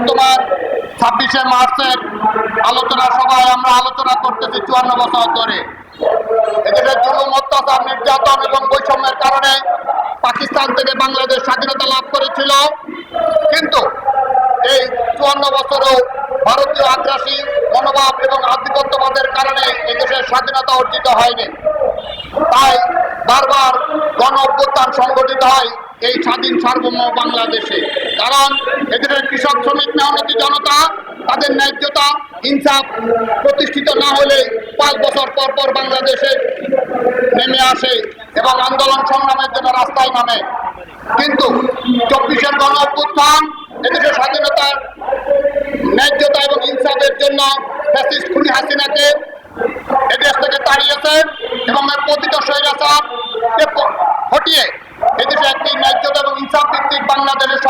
বর্তমান 26শে মার্চের আলোচনা সভায় আমরা আলোচনা করতেছি 54 বছর ধরে এদেশের জুলুম, অত্যাচার, নির্যাতন এবং বৈষম্যের কারণে পাকিস্তান থেকে বাংলাদেশ স্বাধীনতা লাভ করেছিল। কিন্তু এই 54 বছরও ভারতীয় আগ্রাসী মনোভাব এবং আধিপত্যবাদের কারণে এদেশের স্বাধীনতা অর্জিত হয়নি। তাই বারবার গণ অভ্যুত্থান সংগঠিত হয় এই স্বাধীন সার্বভৌম বাংলাদেশে। কারণ এদের কৃষক, শ্রমিক, মেহনতি জনতা তাদের ন্যায্যতা, ইনসাফ প্রতিষ্ঠিত না হলে 5 বছর পর পর বাংলাদেশে নেমে আসে এবং আন্দোলন সংগ্রামের জন্য রাস্তায় নামে। কিন্তু 24-এর গণ অভ্যুত্থান এদেশের স্বাধীনতার, ন্যায্যতা এবং ইনসাফের জন্য ফ্যাসিস্ট খুনি হাসিনাকে এদেশ থেকে তাড়িয়েছে এবং এর প্রতিটা স্বৈরাচারকে হটিয়ে এদেশে একটি ন্যায্যতা এবং ইনসাফ ভিত্তিক বাংলাদেশের